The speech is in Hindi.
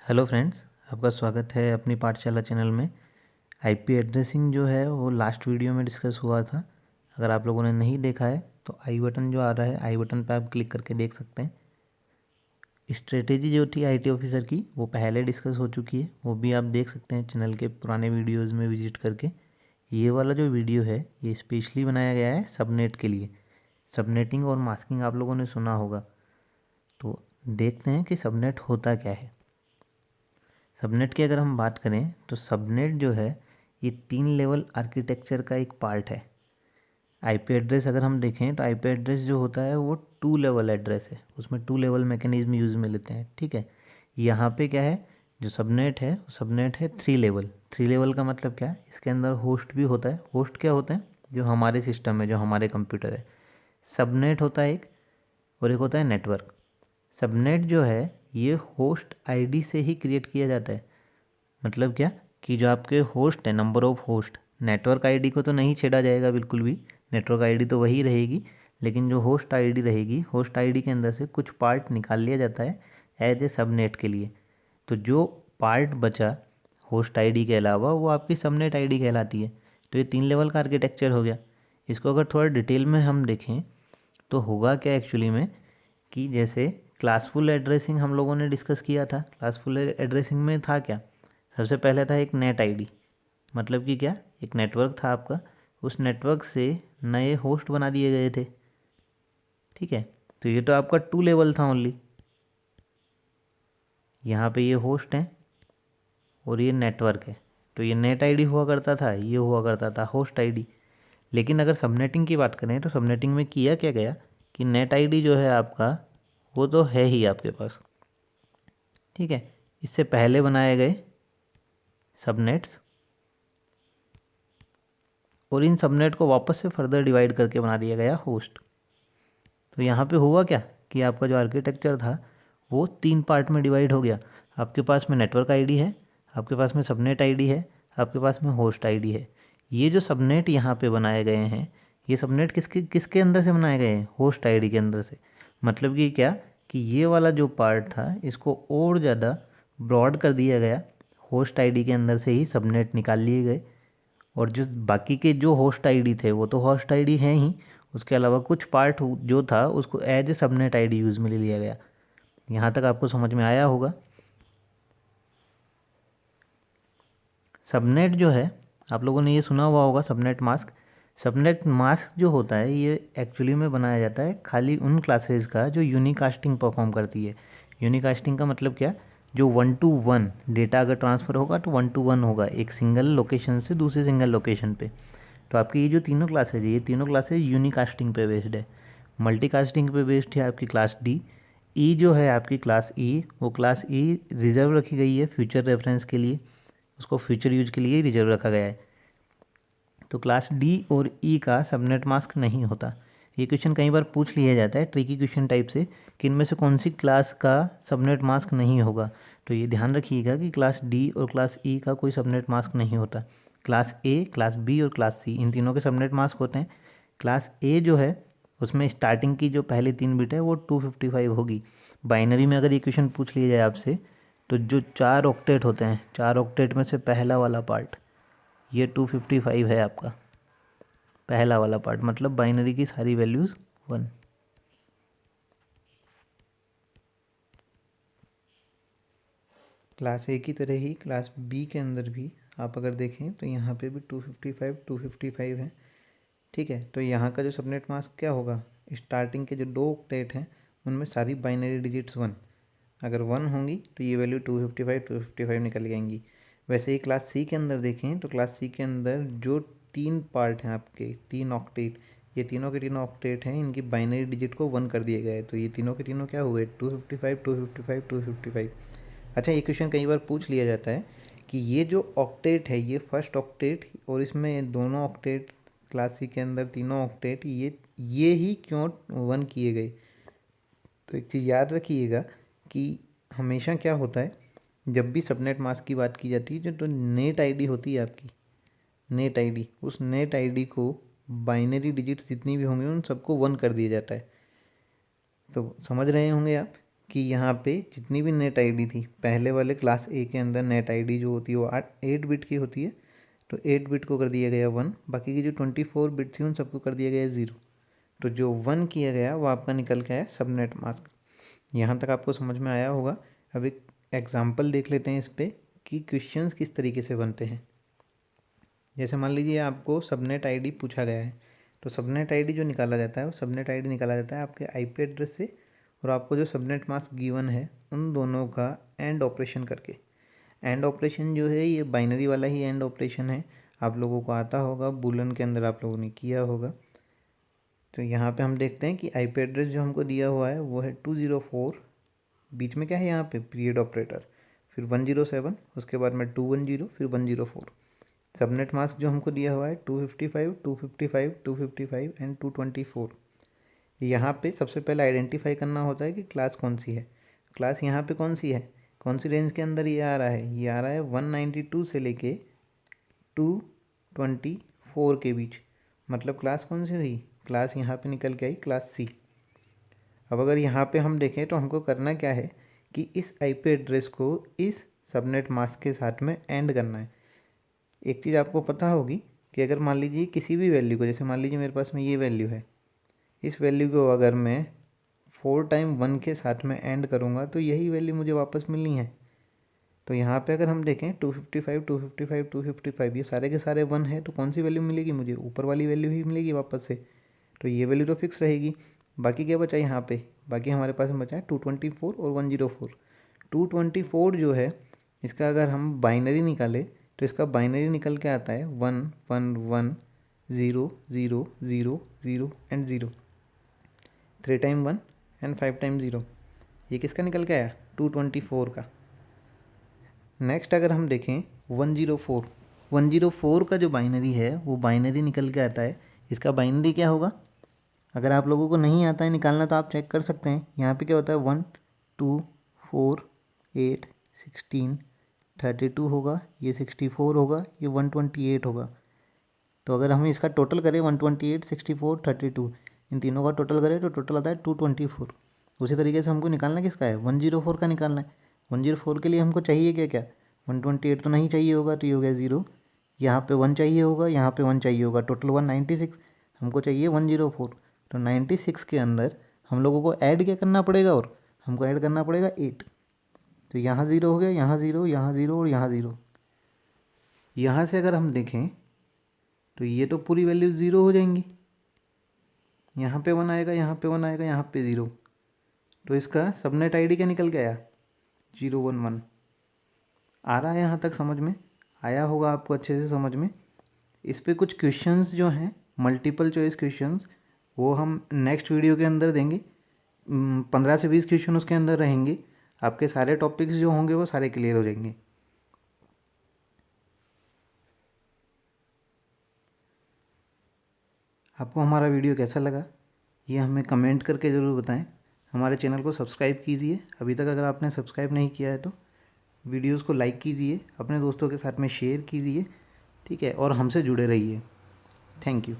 हेलो फ्रेंड्स, आपका स्वागत है अपनी पाठशाला चैनल में। आईपी एड्रेसिंग जो है वो लास्ट वीडियो में डिस्कस हुआ था। अगर आप लोगों ने नहीं देखा है तो आई बटन जो आ रहा है, आई बटन पर आप क्लिक करके देख सकते हैं। स्ट्रेटेजी जो थी आईटी ऑफिसर की वो पहले डिस्कस हो चुकी है, वो भी आप देख सकते हैं चैनल के पुराने वीडियोज़ में विजिट करके। ये वाला जो वीडियो है ये स्पेशली बनाया गया है सबनेट के लिए। सबनेटिंग और मास्किंग आप लोगों ने सुना होगा, तो देखते हैं कि सबनेट होता क्या है। सबनेट की अगर हम बात करें तो सबनेट जो है ये 3 लेवल आर्किटेक्चर का एक पार्ट है। आईपी एड्रेस अगर हम देखें तो आईपी एड्रेस जो होता है वो 2 लेवल एड्रेस है, उसमें 2 लेवल मैकेनिज्म यूज़ में लेते हैं। ठीक है, यहाँ पे क्या है, जो सबनेट है सबनेट है 3 लेवल। 3 लेवल का मतलब क्या है, इसके अंदर होस्ट भी होता है। होस्ट क्या होते हैं, जो हमारे सिस्टम है, जो हमारे कंप्यूटर है। सबनेट होता है एक, और एक होता है नेटवर्क। सबनेट जो है ये होस्ट आईडी से ही क्रिएट किया जाता है। मतलब क्या, कि जो आपके होस्ट है, number of host, network ID को तो नहीं छेड़ा जाएगा बिल्कुल भी। नेटवर्क आईडी तो वही रहेगी, लेकिन जो होस्ट आईडी रहेगी, होस्ट आईडी के अंदर से कुछ पार्ट निकाल लिया जाता है एज ए सबनेट के लिए। तो जो पार्ट बचा होस्ट आईडी के अलावा वो आपकी सबनेट आईडी कहलाती है। तो ये 3 लेवल का आर्किटेक्चर हो गया। इसको अगर थोड़ा डिटेल में हम देखें तो होगा क्या एक्चुअली में, कि जैसे क्लासफुल एड्रेसिंग हम लोगों ने डिस्कस किया था। क्लासफुल एड्रेसिंग में था क्या, सबसे पहले था एक नेट आईडी। मतलब कि क्या, एक नेटवर्क था आपका, उस नेटवर्क से नए होस्ट बना दिए गए थे। ठीक है, तो ये तो आपका 2 लेवल था ओनली। यहाँ पे ये होस्ट है और ये नेटवर्क है। तो ये नेट आईडी हुआ करता था, ये हुआ करता था होस्ट आईडी। लेकिन अगर सबनेटिंग की बात करें तो सबनेटिंग में किया क्या गया, कि नेट आईडी जो है आपका वो तो है ही आपके पास। ठीक है, इससे पहले बनाए गए सबनेट्स, और इन सबनेट को वापस से फर्दर डिवाइड करके बना दिया गया होस्ट। तो यहाँ पे हुआ क्या, कि आपका जो आर्किटेक्चर था वो 3 पार्ट में डिवाइड हो गया। आपके पास में नेटवर्क आईडी है, आपके पास में सबनेट आईडी है, आपके पास में होस्ट आईडी है। ये जो सबनेट यहाँ पे बनाए गए हैं, ये सबनेट किसके किसके अंदर से बनाए गए हैं, होस्ट आईडी के अंदर से। मतलब कि क्या, कि ये वाला जो पार्ट था इसको और ज़्यादा ब्रॉड कर दिया गया। होस्ट आईडी के अंदर से ही सबनेट निकाल लिए गए, और जो बाकी के जो होस्ट आईडी थे वो तो होस्ट आईडी हैं ही, उसके अलावा कुछ पार्ट जो था उसको as a subnet ID use में ले लिया गया। यहाँ तक आपको समझ में आया होगा। सबनेट जो है, आप लोगों ने ये सुना हुआ होगा सबनेट मास्क। सबनेट मास्क जो होता है ये एक्चुअली में बनाया जाता है खाली उन क्लासेस का जो यूनिकास्टिंग परफॉर्म करती है। यूनिकास्टिंग का मतलब क्या, जो 1 to 1 डेटा अगर ट्रांसफ़र होगा तो 1 to 1 होगा, एक सिंगल लोकेशन से दूसरे सिंगल लोकेशन पे। तो आपकी ये जो तीनों क्लासेज है, ये तीनों क्लासेज यूनिकास्टिंग पे बेस्ड है। मल्टीकास्टिंग पे बेस्ड है आपकी क्लास डी। ई जो है आपकी क्लास ई, वो क्लास ई रिजर्व रखी गई है फ्यूचर रेफरेंस के लिए, उसको फ्यूचर यूज के लिए रिजर्व रखा गया है। तो क्लास डी और ई का सबनेट मास्क नहीं होता। ये क्वेश्चन कई बार पूछ लिया जाता है ट्रिकी क्वेश्चन टाइप से, कि इनमें से कौन सी क्लास का सबनेट मास्क नहीं होगा। तो ये ध्यान रखिएगा कि क्लास डी और क्लास ई का कोई सबनेट मास्क नहीं होता। क्लास ए, क्लास बी और क्लास सी, इन तीनों के सबनेट मास्क होते हैं। क्लास ए जो है उसमें स्टार्टिंग की जो पहले 3 बिट है वो 255 होगी। बाइनरी में अगर ये क्वेश्चन पूछ लिया जाए आपसे, तो जो 4 ऑक्टेट होते हैं, 4 ऑक्टेट में से पहला वाला पार्ट ये 255 है आपका। पहला वाला पार्ट मतलब बाइनरी की सारी वैल्यूज़ 1। क्लास ए की तरह ही क्लास बी के अंदर भी आप अगर देखें तो यहाँ पे भी 255 है। ठीक है, तो यहाँ का जो सबनेट मास्क क्या होगा, स्टार्टिंग के जो 2 ऑक्टेट हैं उनमें सारी बाइनरी डिजिट्स 1, अगर 1 होंगी तो ये वैल्यू 255 निकल आएंगी। वैसे ही क्लास सी के अंदर देखें तो क्लास सी के अंदर जो 3 पार्ट हैं आपके, 3 ऑक्टेट, ये तीनों के तीनों ऑक्टेट हैं, इनकी बाइनरी डिजिट को 1 कर दिया गया है। तो ये तीनों के तीनों क्या हुए, 255। अच्छा, ये क्वेश्चन कई बार पूछ लिया जाता है कि ये जो ऑक्टेट है ये फर्स्ट ऑक्टेट, और इसमें दोनों ऑक्टेट क्लास सी के अंदर तीनों ऑक्टेट ये ही क्यों 1 किए गए। तो एक चीज़ याद रखिएगा कि हमेशा क्या होता है, जब भी सबनेट मास्क की बात की जाती है, जो तो नेट आईडी होती है आपकी, नेट आईडी, उस नेट आईडी को बाइनरी डिजिट्स जितनी भी होंगी उन सबको 1 कर दिया जाता है। तो समझ रहे होंगे आप कि यहाँ पे जितनी भी नेट आईडी थी पहले वाले क्लास ए के अंदर, नेट आईडी जो होती है वो 8 बिट की होती है, तो 8 बिट को कर दिया गया 1, बाकी की जो 24 बिट थी उन सबको कर दिया गया 0। तो जो 1 किया गया वो आपका निकल के आया सबनेट मास्क। यहाँ तक आपको समझ में आया होगा। अब एक एग्जाम्पल देख लेते हैं इस पर कि क्वेश्चंस किस तरीके से बनते हैं। जैसे मान लीजिए आपको सबनेट आईडी पूछा गया है, तो सबनेट आईडी जो निकाला जाता है वो सबनेट आईडी निकाला जाता है आपके आईपी एड्रेस से, और आपको जो सबनेट मास्क गिवन है उन दोनों का एंड ऑपरेशन करके। एंड ऑपरेशन जो है ये बाइनरी वाला ही एंड ऑपरेशन है, आप लोगों को आता होगा, बूलन के अंदर आप लोगों ने किया होगा। तो यहाँ पे हम देखते हैं कि आईपी एड्रेस जो हमको दिया हुआ है वो है 204, बीच में क्या है यहाँ पे पीरियड ऑपरेटर, फिर 107, उसके बाद में 210, फिर 104। सबनेट मास्क जो हमको दिया हुआ है 255, 255, 255 एंड 224। यहाँ पे सबसे पहले आइडेंटिफाई करना होता है कि क्लास कौन सी है। क्लास यहाँ पे कौन सी है, कौन सी रेंज के अंदर ये आ रहा है, ये आ रहा है 192 से लेके 224 के बीच, मतलब क्लास कौन सी हुई, क्लास यहाँ पे निकल के आई क्लास सी। अब अगर यहाँ पे हम देखें तो हमको करना क्या है कि इस आईपी एड्रेस को इस सबनेट मास्क के साथ में एंड करना है। एक चीज़ आपको पता होगी कि अगर मान लीजिए किसी भी वैल्यू को, जैसे मान लीजिए मेरे पास में ये वैल्यू है, इस वैल्यू को अगर मैं 4 टाइम 1 के साथ में एंड करूँगा तो यही वैल्यू मुझे वापस मिलनी है। तो यहाँ पे अगर हम देखें 255, 255, 255 ये सारे के सारे 1 है, तो कौन सी वैल्यू मिलेगी मुझे, ऊपर वाली वैल्यू ही मिलेगी वापस से। तो ये वैल्यू तो फिक्स रहेगी। बाकी क्या बचा यहाँ पे, बाकी हमारे पास में बचा है 224 और 104। 224 जो है इसका अगर हम बाइनरी निकालें तो इसका बाइनरी निकल के आता है 1 1 1 0 0 0 0 एंड 0, 3 टाइम 1 एंड 5 टाइम 0। ये किसका निकल के आया, 224 का। नेक्स्ट अगर हम देखें 104, 104 का जो बाइनरी है वो बाइनरी निकल के आता है। इसका बाइनरी क्या होगा, अगर आप लोगों को नहीं आता है निकालना तो आप चेक कर सकते हैं। यहाँ पे क्या होता है 1 2 4 8 16 32 होगा, ये 64 होगा, ये 128 होगा। तो अगर हम इसका टोटल करें 128 64 32, इन तीनों का टोटल करें तो टोटल आता है 224। उसी तरीके से हमको निकालना किसका है, 104 का निकालना है। 104 के लिए हमको चाहिए क्या क्या, 128 तो नहीं चाहिए होगा, तो ये हो गया 0, यहाँ पे 1 चाहिए होगा, यहाँ पे 1 चाहिए होगा, टोटल 196, हमको चाहिए 104। तो 96 के अंदर हम लोगों को ऐड क्या करना पड़ेगा, और हमको ऐड करना पड़ेगा 8। तो यहाँ 0 हो गया, यहाँ 0, यहाँ 0 और यहाँ 0। यहाँ से अगर हम देखें तो ये तो पूरी वैल्यू 0 हो जाएंगी, यहाँ पे 1 आएगा, यहाँ पे 1 आएगा, यहाँ पे 0। तो इसका सबनेट आईडी क्या निकल के आया, 011। आ रहा है यहाँ तक समझ में, आया होगा आपको अच्छे से समझ में। इस पे कुछ क्वेश्चंस जो हैं मल्टीपल चॉइस क्वेश्चंस, वो हम नेक्स्ट वीडियो के अंदर देंगे। 15 से 20 क्वेश्चन उसके अंदर रहेंगे, आपके सारे टॉपिक्स जो होंगे वो सारे क्लियर हो जाएंगे। आपको हमारा वीडियो कैसा लगा ये हमें कमेंट करके ज़रूर बताएं। हमारे चैनल को सब्सक्राइब कीजिए, अभी तक अगर आपने सब्सक्राइब नहीं किया है तो वीडियोस को लाइक कीजिए, अपने दोस्तों के साथ में शेयर कीजिए, ठीक है, और हमसे जुड़े रहिए। Thank you.